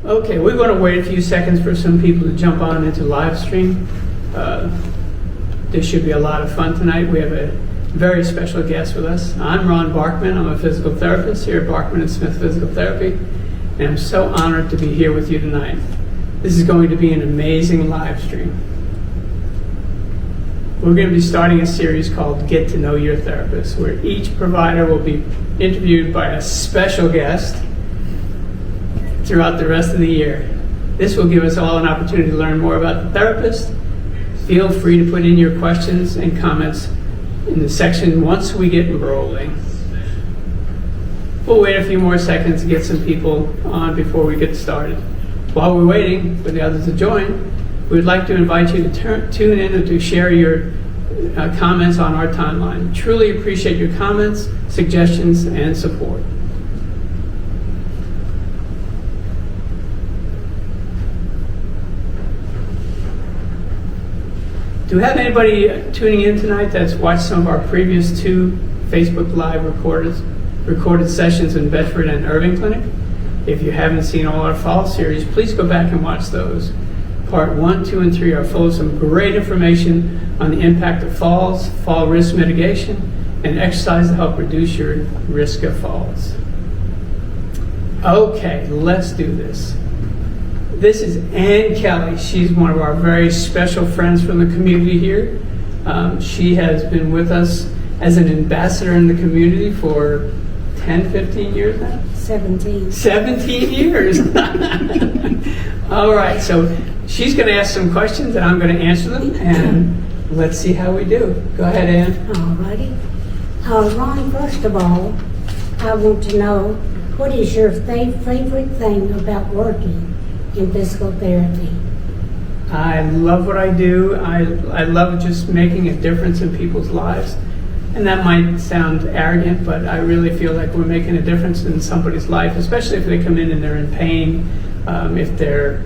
Okay, we're going to wait a few seconds for some people to jump on into live stream. This should be a lot of fun tonight. We have a very special guest with us. I'm Ron Barkman. I'm a physical therapist here at Barkman Smith Physical Therapy, and I'm so honored to be here with you tonight. This is going to be an amazing live stream. We're going to be starting a series called Get to Know Your Therapist, where each provider will be interviewed by a special guest throughout the rest of the year. This will give us all an opportunity to learn more about the therapist. Feel free to put in your questions and comments in the section once we get rolling. We'll wait a few more seconds to get some people on before we get started. While we're waiting for the others to join, we would like to invite you to tune in and to share your comments on our timeline. Truly appreciate your comments, suggestions, and support. Do we have anybody tuning in tonight that's watched some of our previous 2 Facebook Live recorded sessions in Bedford and Irving Clinic? If you haven't seen all our fall series, please go back and watch those. Part 1, 2, and 3 are full of some great information on the impact of falls, fall risk mitigation, and exercise to help reduce your risk of falls. Okay, let's do this. This is Ann Kelly. She's one of our very special friends from the community here. She has been with us as an ambassador in the community for 10, 15 years now? 17. 17 years. All right, so she's going to ask some questions and I'm going to answer them, and let's see how we do. Go ahead, Ann. All righty. Ron, first of all, I want to know, what is your favorite thing about working in physical therapy? I love what I do. I love just making a difference in people's lives. And that might sound arrogant, but I really feel like we're making a difference in somebody's life, especially if they come in and they're in pain, if they're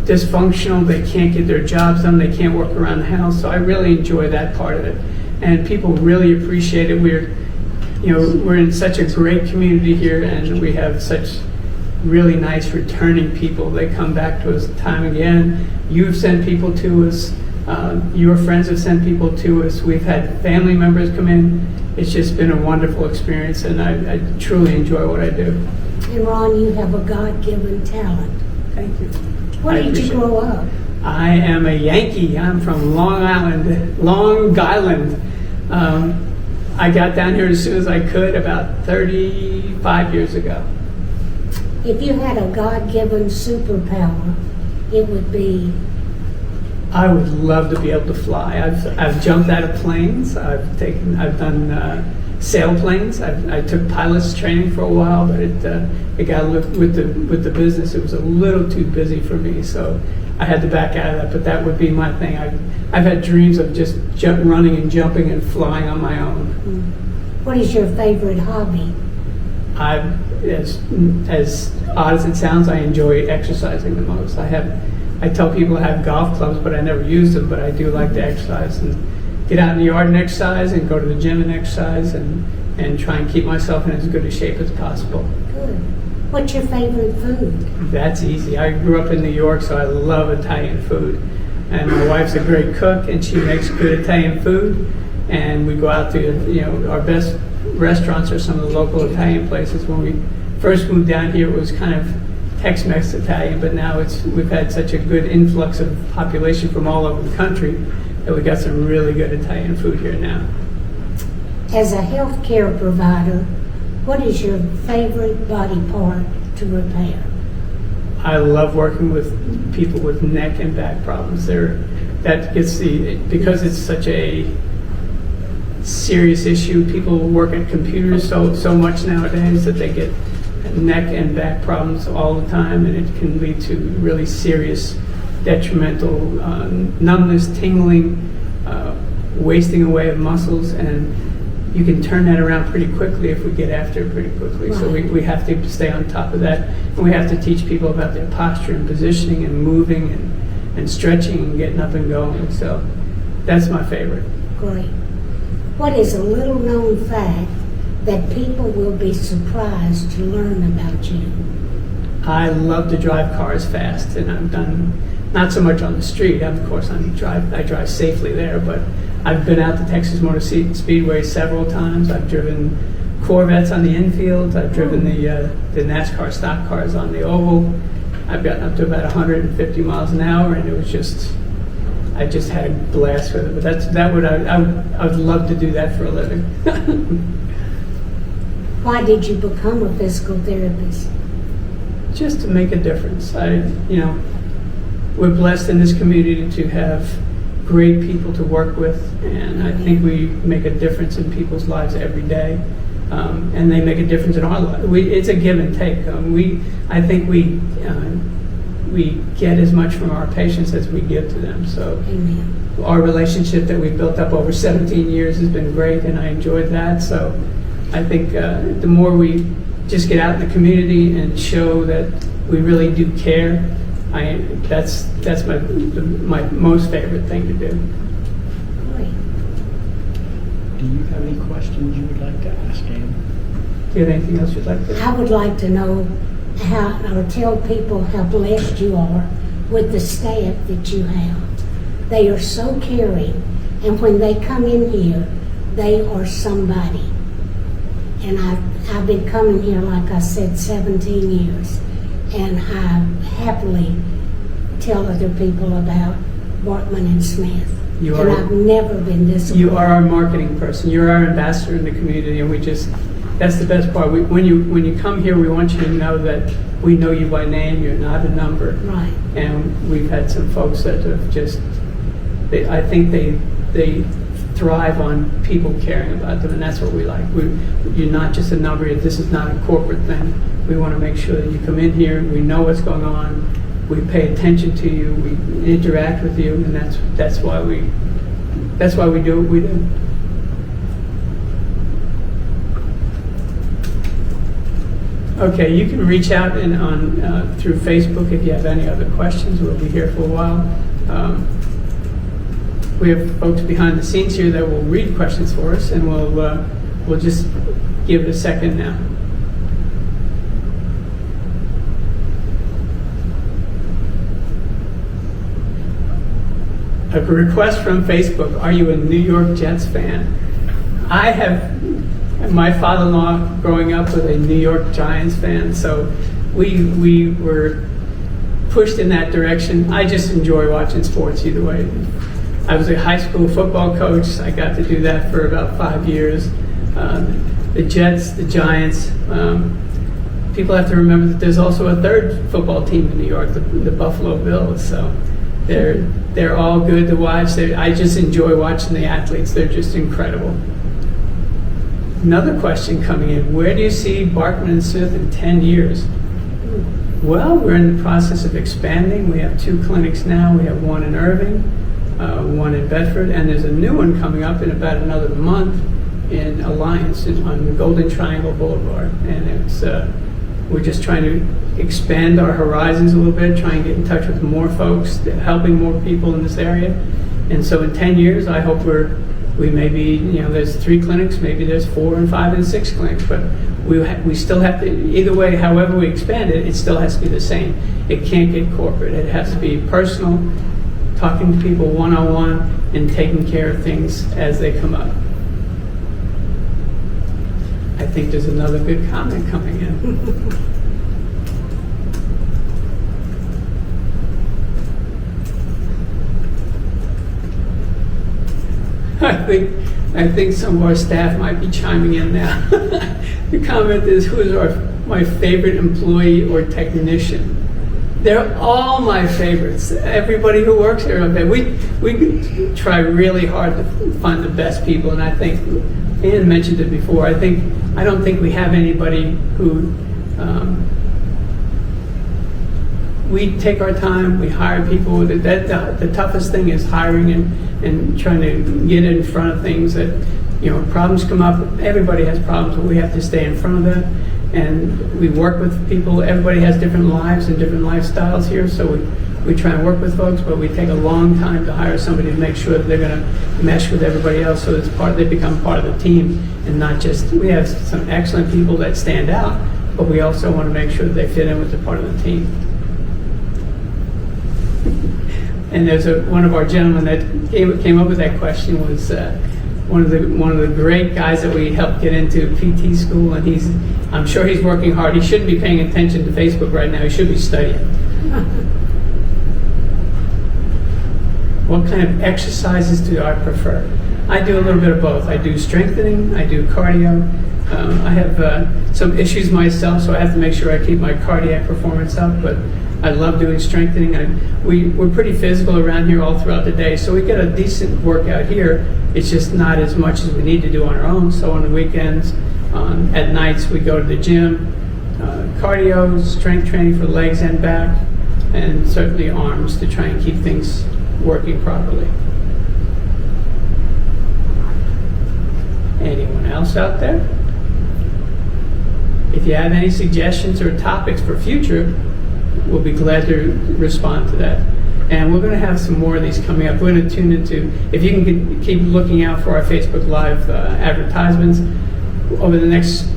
dysfunctional, they can't get their jobs done, they can't work around the house. So I really enjoy that part of it. And people really appreciate it. We're in such a great community here, and we have such really nice returning people. They come back to us time again. You've sent people to us. Your friends have sent people to us. We've had family members come in. It's just been a wonderful experience, and I truly enjoy what I do. And Ron, you have a God-given talent. Thank you. Where did you grow up? I am a Yankee. I'm from Long Island. I got down here as soon as I could about 35 years ago. If you had a God-given superpower, it would be? I would love to be able to fly. I've jumped out of planes. I've done sailplanes. I took pilot's training for a while, but it got with the business. It was a little too busy for me, so I had to back out of that. But that would be my thing. I've had dreams of just running and jumping and flying on my own. What is your favorite hobby? As odd as it sounds, I enjoy exercising the most. I tell people I have golf clubs, but I never use them, but I do like to exercise and get out in the yard and exercise and go to the gym and exercise and try and keep myself in as good a shape as possible. Good. What's your favorite food? That's easy. I grew up in New York, so I love Italian food. And my wife's a great cook, and she makes good Italian food. And we go out to, our best restaurants are some of the local Italian places. When we first moved down here, it was kind of Tex-Mex Italian, but now we've had such a good influx of population from all over the country that we got some really good Italian food here now. As a healthcare provider, what is your favorite body part to repair? I love working with people with neck and back problems. Because it's such a serious issue. People work at computers so much nowadays that they get neck and back problems all the time, and it can lead to really serious detrimental numbness, tingling, wasting away of muscles, and you can turn that around pretty quickly if we get after it pretty quickly. Right. So we have to stay on top of that, and we have to teach people about their posture and positioning and moving and stretching and getting up and going. So that's my favorite. Great. What is a little known fact that people will be surprised to learn about you? I love to drive cars fast, and I've done, not so much on the street, of course I drive safely there, but I've been out to Texas Motor Speedway several times. I've driven Corvettes on the infield. I've driven the NASCAR stock cars on the oval. I've gotten up to about 150 miles an hour, and it was just, I just had a blast with it. But I would love to do that for a living. Why did you become a physical therapist? Just to make a difference. We're blessed in this community to have great people to work with, and I think we make a difference in people's lives every day, and they make a difference in our lives. It's a give and take. I think we get as much from our patients as we give to them. So Amen. Our relationship that we've built up over 17 years has been great, and I enjoyed that. So I think the more we just get out in the community and show that we really do care, that's my most favorite thing to do. Great. Do you have any questions you would like to ask Ann? Do you have anything else you'd like to? I would like to know or tell people how blessed you are with the staff that you have. They are so caring, and when they come in here, they are somebody. And I've been coming here, like I said, 17 years, and I happily tell other people about Barkman and Smith. I've never been disappointed. You are our marketing person. You're our ambassador in the community, and that's the best part. When you come here, we want you to know that we know you by name. You're not a number. Right. And we've had some folks that have I think they thrive on people caring about them, and that's what we like. You're not just a number. This is not a corporate thing. We want to make sure that you come in here, we know what's going on, we pay attention to you, we interact with you, and that's why we do what we do. Okay, you can reach out through Facebook if you have any other questions. We'll be here for a while. We have folks behind the scenes here that will read questions for us, and we'll just give it a second now. A request from Facebook: are you a New York Jets fan? I have. My father-in-law growing up was a New York Giants fan, so we were pushed in that direction. I just enjoy watching sports either way. I was a high school football coach. I got to do that for about 5 years. The Jets, the Giants. People have to remember that there's also a third football team in New York, the Buffalo Bills. So they're all good to watch. I just enjoy watching the athletes. They're just incredible. Another question coming in: where do you see Barkman and Smith in 10 years? Well, we're in the process of expanding. We have 2 clinics now. We have one in Irving, one in Bedford, and there's a new one coming up in about another month in Alliance on the Golden Triangle Boulevard. And we're just trying to expand our horizons a little bit, try and get in touch with more folks, helping more people in this area. And so in 10 years, I hope we may be, there's 3 clinics, maybe there's 4 and 5 and 6 clinics, but we still have to, either way, however we expand it, it still has to be the same. It can't get corporate. It has to be personal, talking to people one-on-one, and taking care of things as they come up. I think there's another good comment coming in. I think some of our staff might be chiming in now. The comment is, who is my favorite employee or technician? They're all my favorites. Everybody who works here, we try really hard to find the best people, and I think Ann mentioned it before. I don't think we have anybody who. We take our time. We hire people. The toughest thing is hiring and trying to get in front of things that, problems come up. Everybody has problems, but we have to stay in front of them. And we work with people. Everybody has different lives and different lifestyles here, so we try and work with folks, but we take a long time to hire somebody to make sure that they're going to mesh with everybody else, so they become part of the team, and not just. We have some excellent people that stand out, but we also want to make sure that they fit in with the part of the team. And there's one of our gentlemen that came up with that question was one of the great guys that we helped get into PT school, and I'm sure he's working hard. He shouldn't be paying attention to Facebook right now. He should be studying. What kind of exercises do I prefer? I do a little bit of both. I do strengthening, I do cardio. I have some issues myself, so I have to make sure I keep my cardiac performance up, but I love doing strengthening. We're pretty physical around here all throughout the day, so we get a decent workout here. It's just not as much as we need to do on our own. So on the weekends, at nights, we go to the gym, cardio, strength training for legs and back, and certainly arms to try and keep things working properly. Anyone else out there? If you have any suggestions or topics for future, we'll be glad to respond to that. And we're going to have some more of these coming up. We're going to tune into, if you can keep looking out for our Facebook Live advertisements, over the next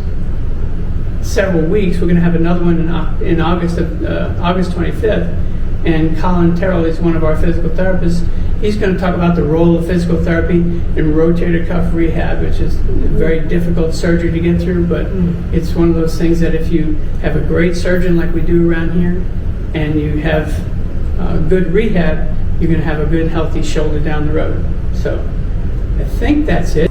several weeks, we're going to have another one in August 25th. And Colin Terrell is one of our physical therapists. He's going to talk about the role of physical therapy in rotator cuff rehab, which is a very difficult surgery to get through, but it's one of those things that if you have a great surgeon like we do around here, and you have good rehab, you're going to have a good, healthy shoulder down the road. So I think that's it.